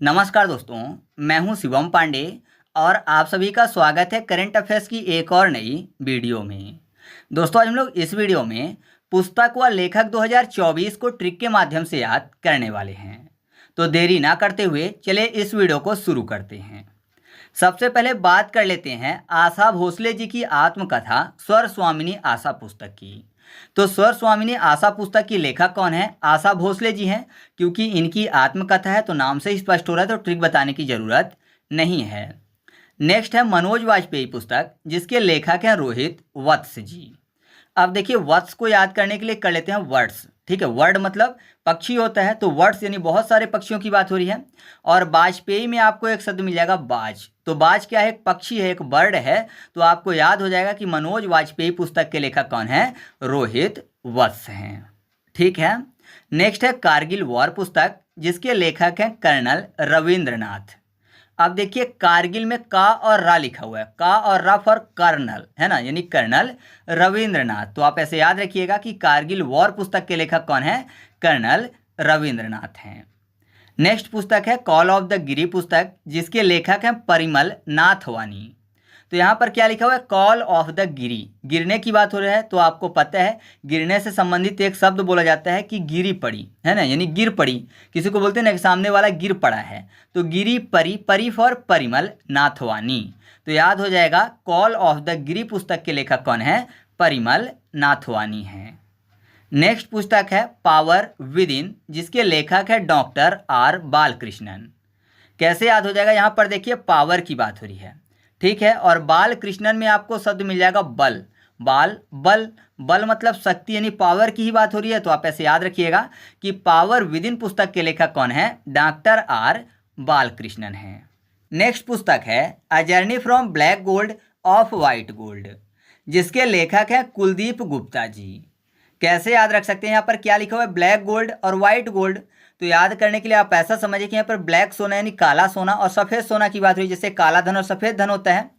नमस्कार दोस्तों, मैं हूं शिवम पांडे और आप सभी का स्वागत है करंट अफेयर्स की एक और नई वीडियो में। दोस्तों, आज हम लोग इस वीडियो में पुस्तक व लेखक 2024 को ट्रिक के माध्यम से याद करने वाले हैं। तो देरी ना करते हुए चले इस वीडियो को शुरू करते हैं। सबसे पहले बात कर लेते हैं आशा भोसले जी की आत्मकथा स्वर स्वामिनी आशा पुस्तक की। तो स्वर स्वामिनी आशा पुस्तक की लेखक कौन है? आशा भोसले जी हैं। क्योंकि इनकी आत्मकथा है तो नाम से ही स्पष्ट हो रहा है, तो ट्रिक बताने की जरूरत नहीं है। नेक्स्ट है मनोज वाजपेयी पुस्तक, जिसके लेखक हैं रोहित वत्स जी। अब देखिए, वत्स को याद करने के लिए कर लेते हैं वर्ड्स। ठीक है, वर्ड मतलब पक्षी होता है, तो वर्ड्स यानी बहुत सारे पक्षियों की बात हो रही है। और वाजपेयी में आपको एक शब्द मिल जाएगा बाज। तो बाज क्या है? एक पक्षी है, एक बर्ड है। तो आपको याद हो जाएगा कि मनोज वाजपेयी पुस्तक के लेखक कौन है? रोहित वत्स हैं। ठीक है। नेक्स्ट है कारगिल वॉर पुस्तक, जिसके लेखक हैं कर्नल रविंद्रनाथ। अब देखिए, कारगिल में का और रा लिखा हुआ है, का और रा फॉर कर्नल है ना, यानी कर्नल रविंद्रनाथ। तो आप ऐसे याद रखिएगा कि कारगिल वॉर पुस्तक के लेखक कौन है? कर्नल रविंद्रनाथ हैं। नेक्स्ट पुस्तक है कॉल ऑफ द गिरी पुस्तक, जिसके लेखक हैं परिमल नाथवानी। तो यहाँ पर क्या लिखा हुआ है? कॉल ऑफ द गिरी, गिरने की बात हो रही है। तो आपको पता है गिरने से संबंधित एक शब्द बोला जाता है कि गिरी पड़ी, है ना, यानी गिर पड़ी। किसी को बोलते हैं ना कि सामने वाला गिर पड़ा है, तो गिरी परी, परी फॉर परिमल नाथवानी। तो याद हो जाएगा कॉल ऑफ द गिरी पुस्तक के लेखक कौन है? परिमल नाथवानी हैं। नेक्स्ट पुस्तक है पावर विद इन, जिसके लेखक है डॉक्टर आर बालकृष्णन। कैसे याद हो जाएगा? यहाँ पर देखिए, पावर की बात हो रही है, ठीक है, और बालकृष्णन में आपको शब्द मिल जाएगा बल। बाल, बल, बल मतलब शक्ति, यानी पावर की ही बात हो रही है। तो आप ऐसे याद रखिएगा कि पावर विद इन पुस्तक के लेखक कौन है? डॉक्टर आर बालकृष्णन हैं। नेक्स्ट पुस्तक है a journey from black gold of white gold, जिसके लेखक है कुलदीप गुप्ता जी। कैसे याद रख सकते हैं? यहाँ पर क्या लिखा हुआ है? ब्लैक गोल्ड और वाइट गोल्ड। तो याद करने के लिए आप ऐसा समझिए कि यहाँ पर ब्लैक सोना यानी काला सोना और सफ़ेद सोना की बात हुई, जैसे काला धन और सफ़ेद धन होता है।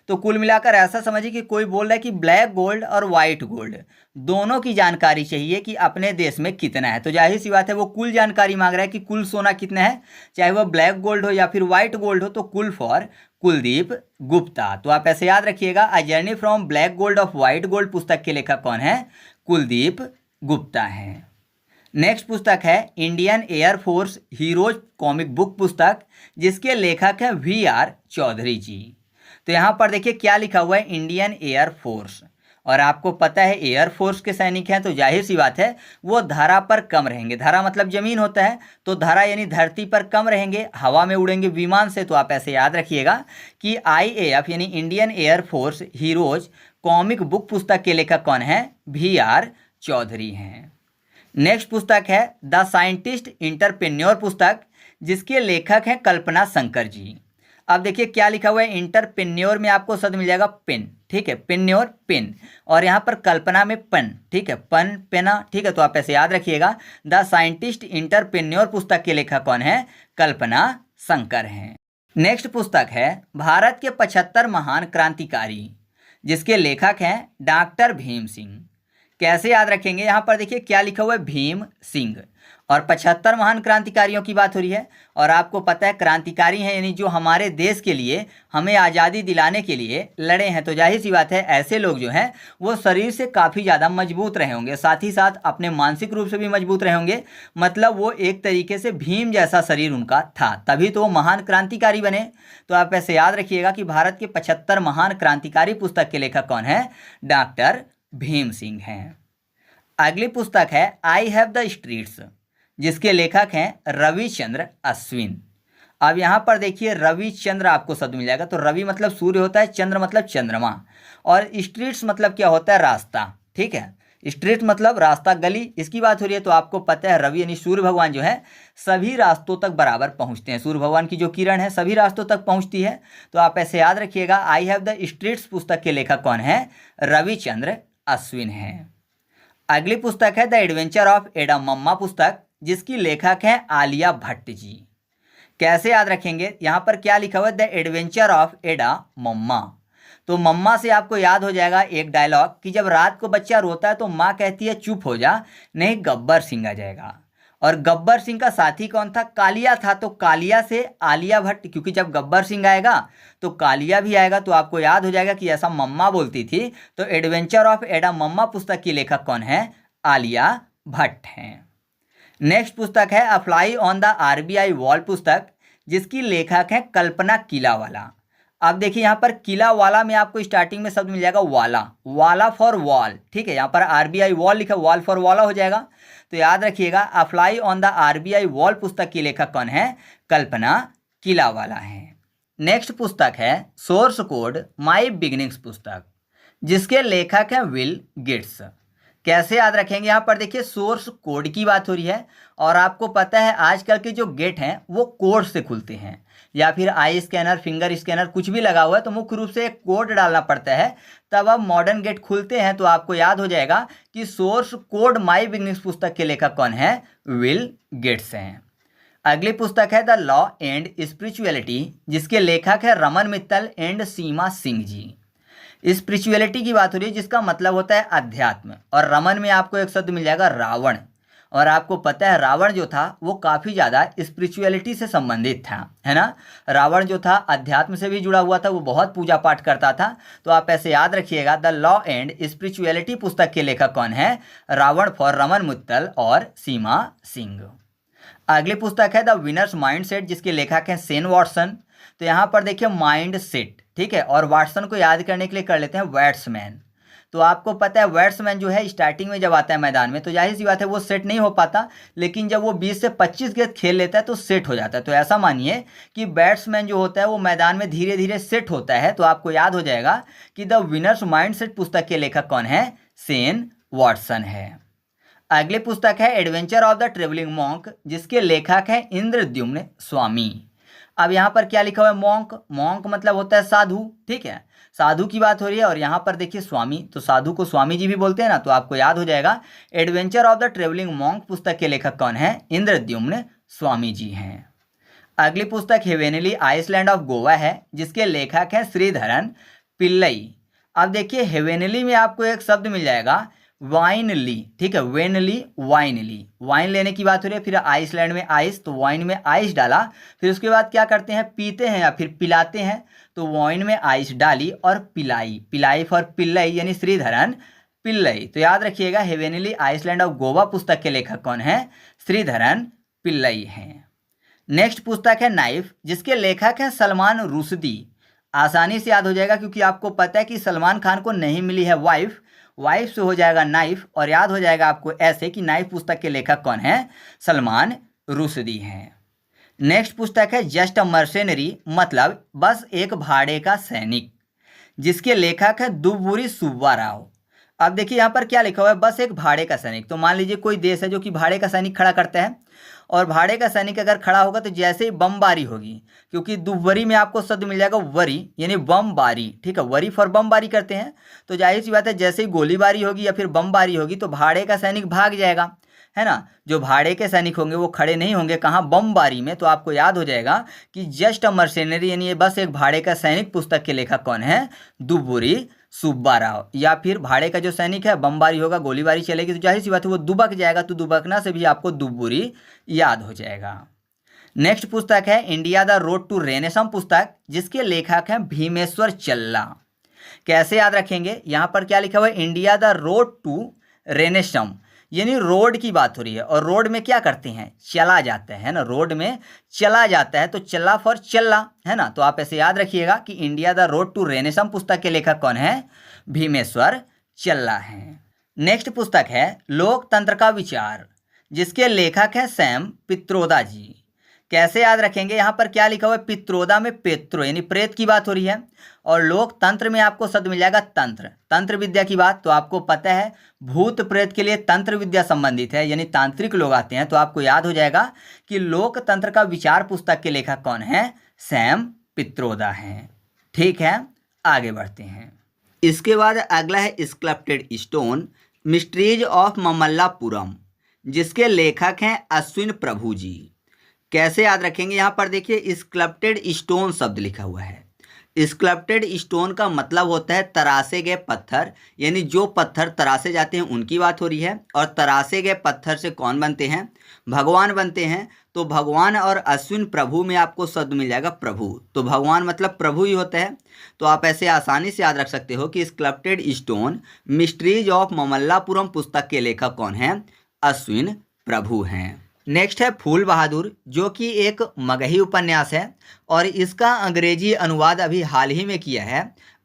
तो कुल मिलाकर ऐसा समझिए कि कोई बोल रहा है कि ब्लैक गोल्ड और वाइट गोल्ड दोनों की जानकारी चाहिए कि अपने देश में कितना है। तो जाहिर सी बात है वो कुल जानकारी मांग रहा है कि कुल सोना कितना है, चाहे वो ब्लैक गोल्ड हो या फिर वाइट गोल्ड हो। तो कुल फॉर कुलदीप गुप्ता। तो आप ऐसे याद रखिएगा a journey from black gold of white gold पुस्तक के लेखक कौन है? कुलदीप गुप्ता हैं। नेक्स्ट पुस्तक है Indian air force heroes comic book पुस्तक, जिसके लेखक हैं VR चौधरी जी। तो यहाँ पर देखिए क्या लिखा हुआ है? Indian air force. और आपको पता है एयरफोर्स के सैनिक हैं, तो जाहिर सी बात है वो धरा पर कम रहेंगे। धरा मतलब जमीन होता है, तो धरा यानी धरती पर कम रहेंगे, हवा में उड़ेंगे विमान से। तो आप ऐसे याद रखिएगा कि IAF यानी Indian air force heroes comic book पुस्तक के लेखक कौन है? VR चौधरी हैं। नेक्स्ट पुस्तक है द साइंटिस्ट इंटरप्रेन्योर पुस्तक, जिसके लेखक हैं कल्पना शंकर जी। अब देखिए क्या लिखा हुआ है? इंटरप्रेन्योर में आपको शब्द मिल जाएगा पेन, ठीक है, पेन्योर पेन, और यहाँ पर कल्पना में पन, ठीक है, पन पेना, ठीक है। तो आप ऐसे याद रखिएगा द साइंटिस्ट इंटरप्रेन्योर पुस्तक के लेखक कौन है? कल्पना शंकर हैं। नेक्स्ट पुस्तक है भारत के 75 महान क्रांतिकारी, जिसके लेखक हैं डॉक्टर भीम सिंह। कैसे याद रखेंगे? यहाँ पर देखिए क्या लिखा हुआ है? भीम सिंह, और 75 महान क्रांतिकारियों की बात हो रही है। और आपको पता है क्रांतिकारी हैं यानी जो हमारे देश के लिए, हमें आज़ादी दिलाने के लिए लड़े हैं। तो जाहिर सी बात है ऐसे लोग जो हैं वो शरीर से काफ़ी ज़्यादा मजबूत रहे होंगे, साथ ही साथ अपने मानसिक रूप से भी मजबूत रहे होंगे। मतलब वो एक तरीके से भीम जैसा शरीर उनका था, तभी तो वो महान क्रांतिकारी बने। तो आप ऐसे याद रखिएगा कि भारत के 75 महान क्रांतिकारी पुस्तक के लेखक कौन है? डॉक्टर भीम सिंह हैं। अगली पुस्तक है आई हैव द स्ट्रीट्स, जिसके लेखक हैं रविचंद्र अश्विन। अब यहाँ पर देखिए रविचंद्र आपको शब्द मिल जाएगा। तो रवि मतलब सूर्य होता है, चंद्र मतलब चंद्रमा, और स्ट्रीट्स मतलब क्या होता है? रास्ता, ठीक है। स्ट्रीट मतलब रास्ता, गली, इसकी बात हो रही है। तो आपको पता है रवि यानी सूर्य भगवान जो है सभी रास्तों तक बराबर पहुंचते हैं। सूर्य भगवान की जो किरण है सभी रास्तों तक पहुंचती है। तो आप ऐसे याद रखिएगा आई हैव द स्ट्रीट्स पुस्तक के लेखक कौन है? रविचंद्र अश्विन हैं। अगली पुस्तक है द एडवेंचर ऑफ एडा मम्मा पुस्तक, जिसकी लेखक है आलिया भट्ट जी। कैसे याद रखेंगे? यहाँ पर क्या लिखा हुआ है? द एडवेंचर ऑफ एडा मम्मा। तो मम्मा से आपको याद हो जाएगा एक डायलॉग कि जब रात को बच्चा रोता है तो माँ कहती है चुप हो जा, नहीं गब्बर सिंह आ जाएगा। और गब्बर सिंह का साथी कौन था? कालिया था। तो कालिया से आलिया भट्ट, क्योंकि जब गब्बर सिंह आएगा तो कालिया भी आएगा, तो आपको याद हो जाएगा कि ऐसा मम्मा बोलती थी। तो एडवेंचर ऑफ एडा मम्मा पुस्तक की लेखक कौन है? आलिया भट्ट हैं। नेक्स्ट पुस्तक है अ fly on the RBI wall पुस्तक, जिसकी लेखक है कल्पना किलावाला। अब देखिए यहाँ पर किलावाला में आपको स्टार्टिंग में शब्द मिल जाएगा वाला, वाला फॉर वॉल, ठीक है। यहाँ पर आरबीआई वॉल लिखा, वॉल फॉर वाला हो जाएगा। तो याद रखिएगा अ fly on the RBI wall पुस्तक की लेखक कौन है? कल्पना किलावाला है। नेक्स्ट पुस्तक है सोर्स कोड माई बिगिनिंग्स पुस्तक, जिसके लेखक हैं विल गेट्स। कैसे याद रखेंगे? यहाँ पर देखिए सोर्स कोड की बात हो रही है, और आपको पता है आजकल के जो गेट हैं वो कोड से खुलते हैं, या फिर आई स्कैनर, फिंगर स्कैनर कुछ भी लगा हुआ है तो मुख्य रूप से एक कोड डालना पड़ता है, तब अब मॉडर्न गेट खुलते हैं। तो आपको याद हो जाएगा कि सोर्स कोड माई बिगिनिंग्स पुस्तक के लेखक कौन है? विल गेट्स हैं। अगली पुस्तक है द लॉ एंड स्पिरिचुअलिटी, जिसके लेखक है रमन मित्तल एंड सीमा सिंह जी। स्पिरिचुअलिटी की बात हो रही है, जिसका मतलब होता है अध्यात्म, और रमन में आपको एक शब्द मिल जाएगा रावण। और आपको पता है रावण जो था वो काफ़ी ज़्यादा स्पिरिचुअलिटी से संबंधित था, है ना। रावण जो था अध्यात्म से भी जुड़ा हुआ था, वो बहुत पूजा पाठ करता था। तो आप ऐसे याद रखिएगा द लॉ एंड स्पिरिचुअलिटी पुस्तक के लेखक कौन है? रावण फॉर रमन मित्तल और सीमा सिंह। अगली पुस्तक है द विनर्स माइंड सेट, जिसके लेखक हैं सेन वॉटसन। तो यहाँ पर देखिए माइंड सेट, ठीक है, और वाटसन को याद करने के लिए कर लेते हैं बैट्समैन। तो आपको पता है बैट्समैन जो है स्टार्टिंग में जब आता है मैदान में तो जाहिर सी बात है वो सेट नहीं हो पाता, लेकिन जब वो 20 से 25 गेंद खेल लेता है तो सेट हो जाता है। तो ऐसा मानिए कि बैट्समैन जो होता है वो मैदान में धीरे धीरे सेट होता है। तो आपको याद हो जाएगा कि द विनर्स माइंड सेट पुस्तक के लेखक कौन है? सेन वॉटसन है। अगली पुस्तक है adventure of the travelling monk, जिसके लेखक हैं इंद्रद्युम्न स्वामी। अब यहाँ पर क्या लिखा हुआ है? मॉन्क, मॉन्क मतलब होता है साधु, ठीक है, साधु की बात हो रही है। और यहाँ पर देखिए स्वामी, तो साधु को स्वामी जी भी बोलते हैं ना। तो आपको याद हो जाएगा adventure of the travelling monk पुस्तक के लेखक कौन है? इंद्रद्युम्न स्वामी जी हैं। अगली पुस्तक हेवेनली आइसलैंड ऑफ गोवा है, जिसके लेखक हैं श्रीधरन पिल्लई। अब देखिए हेवेनली में आपको एक शब्द मिल जाएगा वाइनली, ठीक है, वेनली वाइनली, वाइन लेने की बात हो रही है। फिर आइसलैंड में आइस, तो वाइन में आइस डाला, फिर उसके बाद क्या करते हैं? पीते हैं या फिर पिलाते हैं। तो वाइन में आइस डाली और पिलाई, पिलाई फॉर पिल्लई यानी श्रीधरन पिल्लई। तो याद रखिएगा हेवेनली आइसलैंड ऑफ गोवा पुस्तक के लेखक कौन है? श्रीधरन पिल्लई हैं। नेक्स्ट पुस्तक है नाइफ, जिसके लेखक हैं सलमान रुश्दी। आसानी से याद हो जाएगा क्योंकि आपको पता है कि सलमान खान को नहीं मिली है वाइफ, वाइफ से हो जाएगा नाइफ, और याद हो जाएगा आपको ऐसे कि नाइफ पुस्तक के लेखक कौन है? सलमान रुश्दी हैं। नेक्स्ट पुस्तक है जस्ट अ मर्सेनरी, मतलब बस एक भाड़े का सैनिक, जिसके लेखक है दुव्वूरी सुब्बा राव। अब देखिए यहाँ पर क्या लिखा हुआ है? बस एक भाड़े का सैनिक। तो मान लीजिए कोई देश है जो कि भाड़े का सैनिक खड़ा करता है, और भाड़े का सैनिक अगर खड़ा होगा तो जैसे ही बमबारी होगी, क्योंकि दुव्वरी में आपको शब्द मिल जाएगा वरी यानी बमबारी, ठीक है, वरी फॉर बमबारी करते हैं। तो जाहिर सी बात है जैसे ही गोलीबारी होगी या फिर बमबारी होगी तो भाड़े का सैनिक भाग जाएगा, है ना। जो भाड़े के सैनिक होंगे वो खड़े नहीं होंगे कहाँ? बमबारी में। तो आपको याद हो जाएगा कि जस्ट अ मर्सेनरी यानी बस एक भाड़े का सैनिक पुस्तक के लेखक कौन है? दुव्वूरी सुब्बा राव। या फिर भाड़े का जो सैनिक है बमबारी होगा, गोलीबारी चलेगी तो जाहिर सी बात है वो दुबक जाएगा, तो दुबकना से भी आपको दुव्वूरी याद हो जाएगा। नेक्स्ट पुस्तक है इंडिया द रोड टू रेनेसम पुस्तक, जिसके लेखक हैं भीमेश्वर चल्ला। कैसे याद रखेंगे? यहाँ पर क्या लिखा हुआ है? इंडिया द रोड टू रेनेसम यानी रोड की बात हो रही है, और रोड में क्या करते हैं? चला जाता है ना, रोड में चला जाता है, तो चला फॉर चल्ला, है ना। तो आप ऐसे याद रखिएगा कि इंडिया द रोड टू रेनेसम पुस्तक के लेखक कौन है? भीमेश्वर चल्ला हैं। नेक्स्ट पुस्तक है लोकतंत्र का विचार, जिसके लेखक हैं सैम पित्रोदा जी। कैसे याद रखेंगे? यहाँ पर क्या लिखा हुआ है? पित्रोदा में पेत्रो यानी प्रेत की बात हो रही है, और लोकतंत्र में आपको शब्द मिल जाएगा तंत्र, तंत्र विद्या की बात। तो आपको पता है भूत प्रेत के लिए तंत्र विद्या संबंधित है, यानी तांत्रिक लोग आते हैं। तो आपको याद हो जाएगा कि लोकतंत्र का विचार पुस्तक के लेखक कौन है? सैम पित्रोदा हैं। ठीक है, आगे बढ़ते हैं। इसके बाद अगला है sculpted stone mysteries of Mamallapuram, जिसके लेखक हैं अश्विन प्रभु जी। कैसे याद रखेंगे? यहाँ पर देखिए स्कल्प्टेड स्टोन शब्द लिखा हुआ है। स्कल्प्टेड स्टोन का मतलब होता है तरासे गए पत्थर, यानी जो पत्थर तरासे जाते हैं उनकी बात हो रही है। और तरासे गए पत्थर से कौन बनते हैं? भगवान बनते हैं। तो भगवान और अश्विन प्रभु में आपको शब्द मिल जाएगा प्रभु। तो भगवान मतलब प्रभु ही होता है। तो आप ऐसे आसानी से याद रख सकते हो कि sculpted stone mysteries of Mamallapuram पुस्तक के लेखक कौन हैं? अश्विन प्रभु हैं। नेक्स्ट है फूल बहादुर, जो कि एक मगही उपन्यास है और इसका अंग्रेजी अनुवाद अभी हाल ही में किया है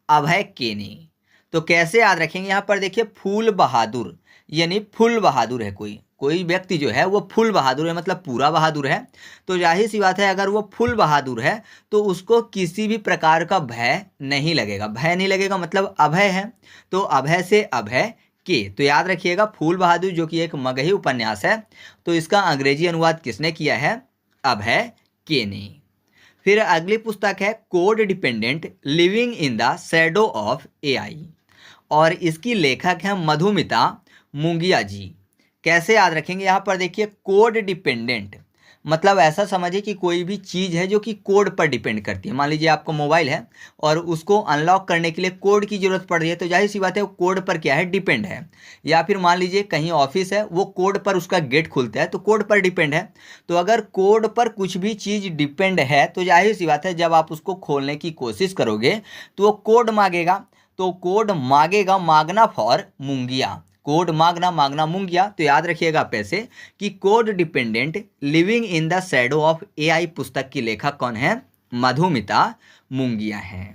अभय केनी। तो कैसे याद रखेंगे? यहाँ पर देखिए फूल बहादुर, यानी फुल बहादुर है कोई व्यक्ति जो है वो फुल बहादुर है, मतलब पूरा बहादुर है। तो जाहिर सी बात है अगर वो फुल बहादुर है तो उसको किसी भी प्रकार का भय नहीं लगेगा। भय नहीं लगेगा मतलब अभय है, तो अभय से अभय के। तो याद रखिएगा फूल बहादुर जो कि एक मगही उपन्यास है, तो इसका अंग्रेजी अनुवाद किसने किया है? अभय के ने। फिर अगली पुस्तक है code dependent living in the shadow of AI, और इसकी लेखक है मधुमिता मुंगिया जी। कैसे याद रखेंगे? यहाँ पर देखिए कोड डिपेंडेंट मतलब ऐसा समझिए कि कोई भी चीज़ है जो कि कोड पर डिपेंड करती है। मान लीजिए आपका मोबाइल है और उसको अनलॉक करने के लिए कोड की ज़रूरत पड़ रही है, तो जाहिर सी बात है वो कोड पर क्या है? डिपेंड है। या फिर मान लीजिए कहीं ऑफिस है, वो कोड पर उसका गेट खुलता है, तो कोड पर डिपेंड है। तो अगर कोड पर कुछ भी चीज़ डिपेंड है तो जाहिर सी बात है जब आप उसको खोलने की कोशिश करोगे तो वो कोड मांगेगा। तो कोड मांगेगा, मांगना फॉर मुंगिया, कोड मांगना, मांगना मुंगिया। तो याद रखिएगा आप ऐसे कि code dependent living in the shadow of AI पुस्तक की लेखक कौन है? मधुमिता मुंगिया है।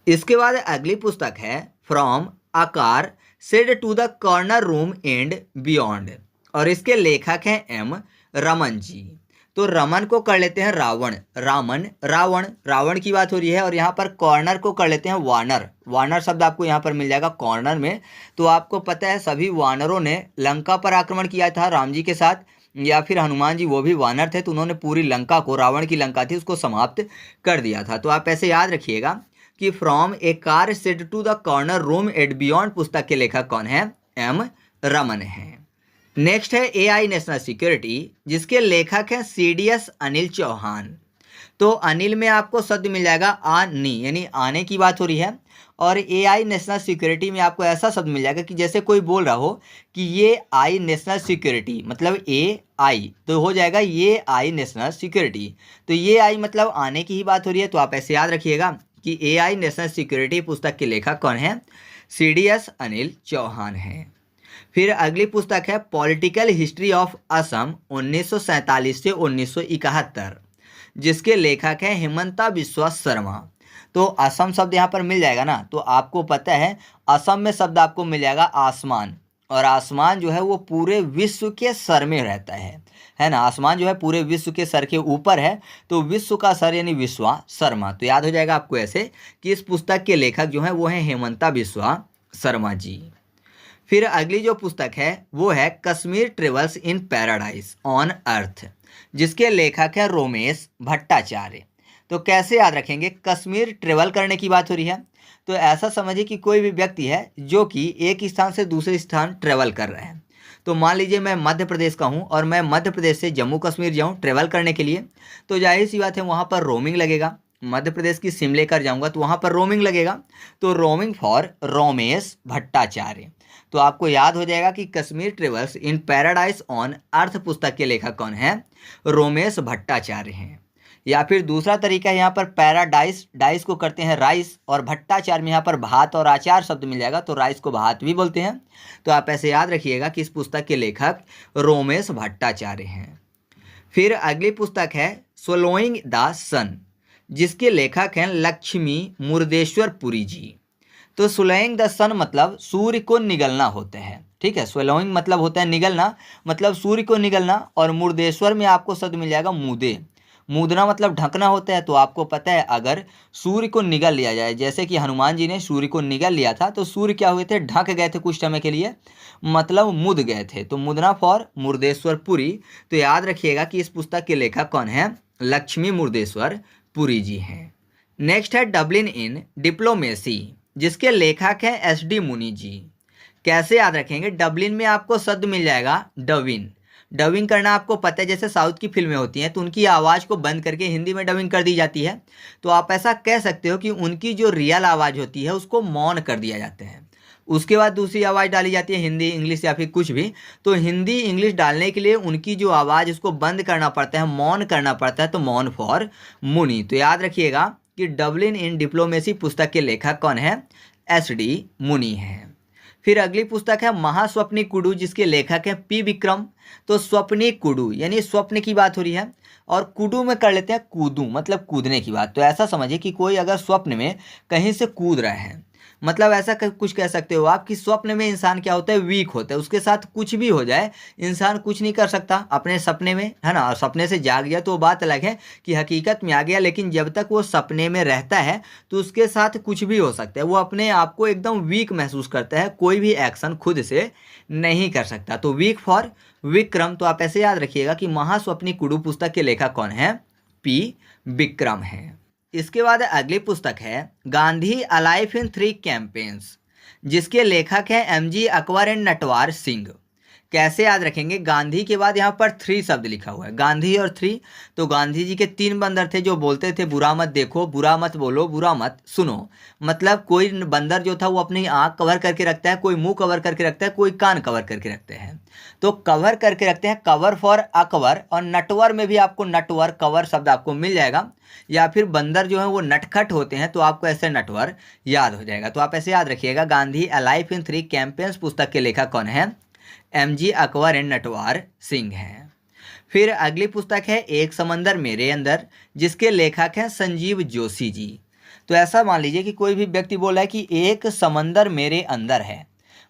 इसके बाद अगली पुस्तक है from a car said to the corner room and beyond, और इसके लेखक हैं एम रमन जी। तो रमन को कर लेते हैं रावण, रावण की बात हो रही है। और यहाँ पर कॉर्नर को कर लेते हैं वानर, वानर शब्द आपको यहाँ पर मिल जाएगा कॉर्नर में। तो आपको पता है सभी वानरों ने लंका पर आक्रमण किया था राम जी के साथ, या फिर हनुमान जी वो भी वानर थे, तो उन्होंने पूरी लंका को, रावण की लंका थी, उसको समाप्त कर दिया था। तो आप ऐसे याद रखिएगा कि from a car set to the corner room at beyond पुस्तक के लेखक कौन है? एम रमन है। नेक्स्ट है एआई नेशनल सिक्योरिटी, जिसके लेखक हैं सीडीएस अनिल चौहान। तो अनिल में आपको शब्द मिल जाएगा आनी, यानी आने की बात हो रही है। और एआई नेशनल सिक्योरिटी में आपको ऐसा शब्द मिल जाएगा कि जैसे कोई बोल रहा हो कि ये आई नेशनल सिक्योरिटी, मतलब ए आई, तो हो जाएगा ये आई नेशनल सिक्योरिटी। तो ये आई मतलब आने की ही बात हो रही है। तो आप ऐसे याद रखिएगा कि एआई नेशनल सिक्योरिटी पुस्तक के लेखक कौन है? सीडीएस अनिल चौहान है। फिर अगली पुस्तक है पॉलिटिकल हिस्ट्री ऑफ असम 1947 से 1971, जिसके लेखक हैं हेमंता बिस्वा शर्मा। तो असम शब्द यहाँ पर मिल जाएगा ना, तो आपको पता है असम में शब्द आपको मिल जाएगा आसमान, और आसमान जो है वो पूरे विश्व के सर में रहता है ना। आसमान जो है पूरे विश्व के सर के ऊपर है, तो विश्व का सर यानी बिस्वा शर्मा। तो याद हो जाएगा आपको ऐसे कि इस पुस्तक के लेखक जो हैं वो हैं हेमंता बिस्वा शर्मा जी। फिर अगली जो पुस्तक है वो है Kashmir travels in paradise on earth, जिसके लेखक है रोमेश भट्टाचार्य। तो कैसे याद रखेंगे? कश्मीर ट्रेवल करने की बात हो रही है, तो ऐसा समझिए कि कोई भी व्यक्ति है जो कि एक स्थान से दूसरे स्थान ट्रेवल कर रहे हैं। तो मान लीजिए मैं मध्य प्रदेश का हूँ और मैं मध्य प्रदेश से जम्मू कश्मीर जाऊँ ट्रेवल करने के लिए, तो जाहिर सी बात है वहाँ पर रोमिंग लगेगा। मध्य प्रदेश की सिम लेकर जाऊँगा तो वहाँ पर रोमिंग लगेगा, तो रोमिंग फॉर रोमेश भट्टाचार्य। तो आपको याद हो जाएगा कि Kashmir travels in paradise on earth पुस्तक के लेखक कौन है? रोमेश भट्टाचार्य हैं। या फिर दूसरा तरीका है, यहाँ पर पैराडाइज, डाइस को करते हैं राइस, और भट्टाचार्य में यहाँ पर भात और आचार शब्द मिल जाएगा, तो राइस को भात भी बोलते हैं। तो आप ऐसे याद रखिएगा कि इस पुस्तक के लेखक रोमेश भट्टाचार्य हैं। फिर अगली पुस्तक है स्वलोइंग द सन, जिसके लेखक हैं लक्ष्मी मुर्देश्वर पुरी जी। तो स्वलोइंग द सन मतलब सूर्य को निगलना होता है, ठीक है। स्वलोइंग मतलब होता है निगलना, मतलब सूर्य को निगलना। और मुर्देश्वर में आपको शब्द मिल जाएगा मुदे, मुदना मतलब ढकना होता है। तो आपको पता है अगर सूर्य को निगल लिया जाए, जैसे कि हनुमान जी ने सूर्य को निगल लिया था, तो सूर्य क्या हुए थे? ढक गए थे कुछ समय के लिए, मतलब मुद गए थे। तो मुदना फॉर मुर्देश्वर पुरी। तो याद रखिएगा कि इस पुस्तक के लेखक कौन है? लक्ष्मी मुर्देश्वर पुरी जी हैं। नेक्स्ट है डबलिन इन डिप्लोमेसी, जिसके लेखक हैं एस डी मुनि जी। कैसे याद रखेंगे? डबलिन में आपको शब्द मिल जाएगा डविन, डबिंग करना आपको पता है, जैसे साउथ की फिल्में होती हैं तो उनकी आवाज़ को बंद करके हिंदी में डबिंग कर दी जाती है। तो आप ऐसा कह सकते हो कि उनकी जो रियल आवाज़ होती है उसको मौन कर दिया जाता है। उसके बाद दूसरी आवाज़ डाली जाती है, हिंदी इंग्लिश या फिर कुछ भी। तो हिंदी इंग्लिश डालने के लिए उनकी जो आवाज़ उसको बंद करना पड़ता है, मौन करना पड़ता है, तो मौन फॉर मुनि। तो याद रखिएगा कि डबलिन इन डिप्लोमेसी पुस्तक के लेखक कौन है? एस.डी. मुनि हैं। फिर अगली पुस्तक है महास्वप्निक कुडू, जिसके लेखक है पी विक्रम। तो स्वप्निक कुडू यानी स्वप्न की बात हो रही है, और कुडू में कर लेते हैं कूदू, मतलब कूदने की बात। तो ऐसा समझिए कि कोई अगर स्वप्न में कहीं से कूद रहा है, मतलब ऐसा कुछ कह सकते हो आप कि स्वप्न में इंसान क्या होता है? वीक होता है, उसके साथ कुछ भी हो जाए इंसान कुछ नहीं कर सकता अपने सपने में, है ना। और सपने से जाग गया तो वो बात अलग है कि हकीकत में आ गया, लेकिन जब तक वो सपने में रहता है तो उसके साथ कुछ भी हो सकता है। वो अपने आप को एकदम वीक महसूस करता है, कोई भी एक्शन खुद से नहीं कर सकता। तो वीक फॉर विक्रम। तो आप ऐसे याद रखिएगा कि महास्वप्निक कुडू पुस्तक के लेखक कौन है? पी विक्रम है। इसके बाद अगली पुस्तक है गांधी अलाइव इन 3 कैंपेन्स, जिसके लेखक हैं एम.जी. अकबर एंड नटवार सिंह। कैसे याद रखेंगे? गांधी के बाद यहाँ पर 3 शब्द लिखा हुआ है, गांधी और 3। तो गांधी जी के 3 बंदर थे जो बोलते थे बुरा मत देखो, बुरा मत बोलो, बुरा मत सुनो। मतलब कोई बंदर जो था वो अपनी आँख कवर करके रखता है, कोई मुंह कवर करके रखता है, कोई कान कवर करके रखते हैं। तो कवर करके रखते हैं, कवर फॉर अकबर। और नटवर में भी आपको नटवर कवर शब्द आपको मिल जाएगा, या फिर बंदर जो है वो नटखट होते हैं तो आपको ऐसे नटवर याद हो जाएगा। तो आप ऐसे याद रखिएगा गांधी अलाइव इन 3 कैंपेन्स पुस्तक के लेखक कौन है? एम.जी. अकबर एंड नटवार सिंह हैं। फिर अगली पुस्तक है एक समंदर मेरे अंदर, जिसके लेखक हैं संजीव जोशी जी। तो ऐसा मान लीजिए कि कोई भी व्यक्ति बोला है कि एक समंदर मेरे अंदर है,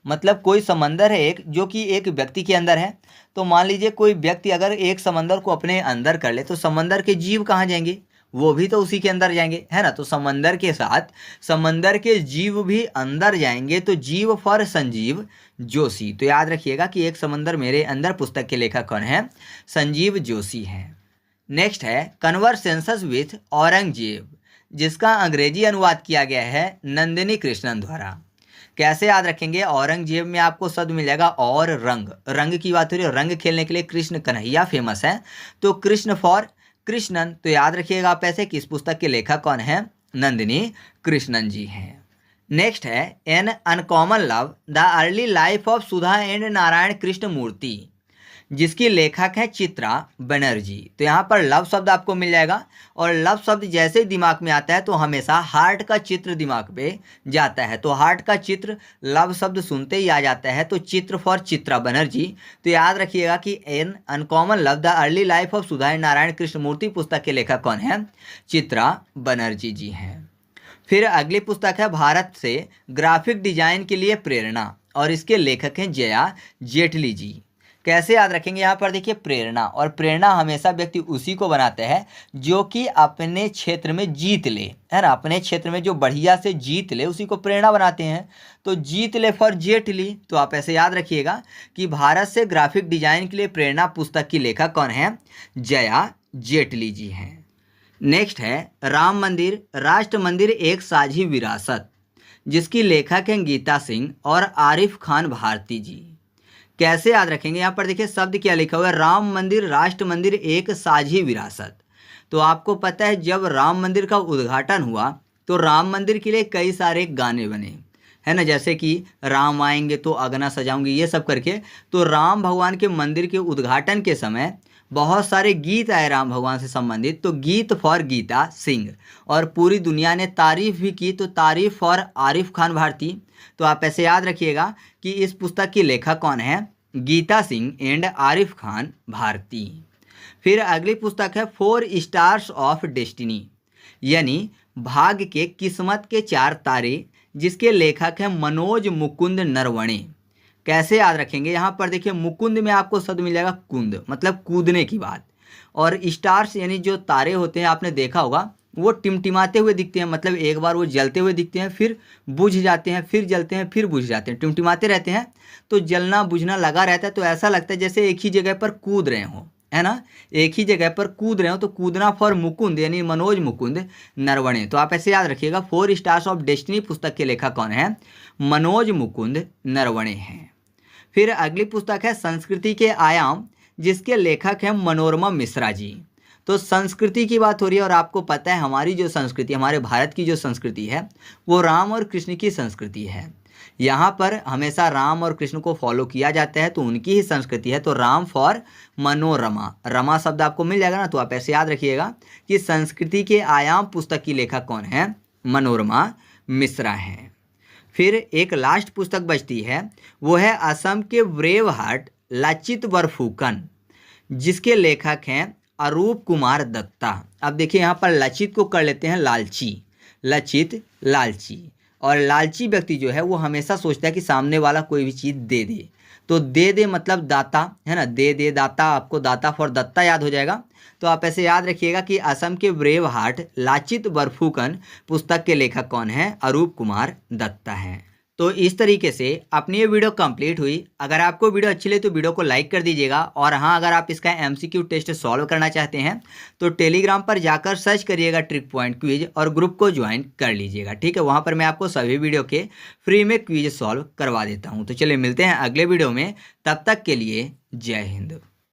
मतलब कोई समंदर है एक जो कि एक व्यक्ति के अंदर है। तो मान लीजिए कोई व्यक्ति अगर एक समंदर को अपने अंदर कर ले तो समंदर के जीव कहाँ जाएंगे? वो भी तो उसी के अंदर जाएंगे, है ना। तो समंदर के साथ समंदर के जीव भी अंदर जाएंगे, तो जीव फॉर संजीव जोशी। तो याद रखिएगा कि एक समंदर मेरे अंदर पुस्तक के लेखक कौन है? संजीव जोशी हैं। नेक्स्ट है कन्वर्सेंसेस विथ औरंगजेब, जिसका अंग्रेजी अनुवाद किया गया है नंदिनी कृष्णन द्वारा। कैसे याद रखेंगे? औरंगजेब में आपको शब्द मिल जाएगा और रंग, रंग की बात हो रही है, रंग खेलने के लिए कृष्ण कन्हैया फेमस है, तो कृष्ण फॉर कृष्णन। तो याद रखिएगा आप ऐसे कि इस पुस्तक के लेखक कौन है? नंदिनी कृष्णन जी हैं। नेक्स्ट है an uncommon love the early life of Sudha and Narayan Krishna Murthy, जिसकी लेखक है चित्रा बनर्जी। तो यहाँ पर लव शब्द आपको मिल जाएगा, और लव शब्द जैसे ही दिमाग में आता है तो हमेशा हार्ट का चित्र दिमाग पे जाता है। तो हार्ट का चित्र लव शब्द सुनते ही आ जाता है, तो चित्र फॉर चित्रा बनर्जी। तो याद रखिएगा कि an uncommon love the early life of Sudha Narayan Krishna Murthy पुस्तक के लेखक कौन है? चित्रा बनर्जी जी हैं। फिर अगली पुस्तक है भारत से ग्राफिक डिजाइन के लिए प्रेरणा, और इसके लेखक हैं जया जेटली जी। कैसे याद रखेंगे? यहाँ पर देखिए प्रेरणा, और प्रेरणा हमेशा व्यक्ति उसी को बनाते हैं जो कि अपने क्षेत्र में जीत ले, है ना। अपने क्षेत्र में जो बढ़िया से जीत ले उसी को प्रेरणा बनाते हैं। तो जीत ले फॉर जेटली। तो आप ऐसे याद रखिएगा कि भारत से ग्राफिक डिजाइन के लिए प्रेरणा पुस्तक की लेखक कौन है? जया जेटली जी हैं। नेक्स्ट है राम मंदिर राष्ट्र मंदिर एक साझी विरासत, जिसकी लेखक हैं गीता सिंह और आरिफ खान भारती जी। कैसे याद रखेंगे? यहाँ पर देखिए शब्द क्या लिखा हुआ है, राम मंदिर राष्ट्र मंदिर एक साझी विरासत। तो आपको पता है जब राम मंदिर का उद्घाटन हुआ तो राम मंदिर के लिए कई सारे गाने बने, है ना, जैसे कि राम आएंगे तो अगना सजाऊंगी, ये सब करके। तो राम भगवान के मंदिर के उद्घाटन के समय बहुत सारे गीत आए राम भगवान से संबंधित, तो गीत फॉर गीता सिंह, और पूरी दुनिया ने तारीफ भी की, तो तारीफ फॉर आरिफ खान भारती। तो आप ऐसे याद रखिएगा कि इस पुस्तक की लेखक कौन है? गीता सिंह एंड आरिफ खान भारती। फिर अगली पुस्तक है 4 स्टार्स ऑफ डेस्टिनी, यानी भाग्य के किस्मत के 4 तारे, जिसके लेखक हैं मनोज मुकुंद नरवणे। कैसे याद रखेंगे? यहाँ पर देखिए मुकुंद में आपको शब्द मिल जाएगा कुंद, मतलब कूदने की बात, और स्टार्स यानी जो तारे होते हैं आपने देखा होगा वो टिमटिमाते हुए दिखते हैं, मतलब एक बार वो जलते हुए दिखते हैं, फिर बुझ जाते हैं, फिर जलते हैं, फिर बुझ जाते हैं, टिमटिमाते रहते हैं, तो जलना बुझना लगा रहता है। तो ऐसा लगता है जैसे एक ही जगह पर कूद रहे हों, है ना, एक ही जगह पर कूद रहे हो। तो कूदना फॉर मुकुंद यानी मनोज मुकुंद नरवणे। तो आप ऐसे याद रखिएगा 4 स्टार्स ऑफ डेस्टिनी पुस्तक के लेखक कौन है? मनोज मुकुंद नरवणे हैं। फिर अगली पुस्तक है संस्कृति के आयाम जिसके लेखक हैं मनोरमा मिश्रा जी। तो संस्कृति की बात हो रही है और आपको पता है हमारी जो संस्कृति, हमारे भारत की जो संस्कृति है वो राम और कृष्ण की संस्कृति है। यहाँ पर हमेशा राम और कृष्ण को फॉलो किया जाता है, तो उनकी ही संस्कृति है। तो राम फॉर मनोरमा, रमा शब्द आपको मिल जाएगा ना, तो आप ऐसे याद रखिएगा कि संस्कृति के आयाम पुस्तक की लेखक कौन है, मनोरमा मिश्रा हैं। फिर एक लास्ट पुस्तक बचती है, वो है असम के ब्रेव हार्ट लचित बरफुकन, जिसके लेखक हैं अरूप कुमार दत्ता। अब देखिए यहाँ पर लचित को कर लेते हैं लालची, लचित लालची। और लालची व्यक्ति जो है वो हमेशा सोचता है कि सामने वाला कोई भी चीज़ दे दे, तो दे दे मतलब दाता है ना, दे दे दाता, आपको दाता फॉर दत्ता याद हो जाएगा। तो आप ऐसे याद रखिएगा कि असम के ब्रेव हार्ट लाचित बरफुकन पुस्तक के लेखक कौन हैं, अरूप कुमार दत्ता हैं। तो इस तरीके से अपनी ये वीडियो कंप्लीट हुई। अगर आपको वीडियो अच्छी लगी तो वीडियो को लाइक कर दीजिएगा। और हाँ, अगर आप इसका एमसीक्यू टेस्ट सॉल्व करना चाहते हैं तो टेलीग्राम पर जाकर सर्च करिएगा ट्रिक पॉइंट क्विज और ग्रुप को ज्वाइन कर लीजिएगा, ठीक है। वहाँ पर मैं आपको सभी वीडियो के फ्री में क्विज सॉल्व करवा देता हूँ। तो चलिए मिलते हैं अगले वीडियो में, तब तक के लिए जय हिंद।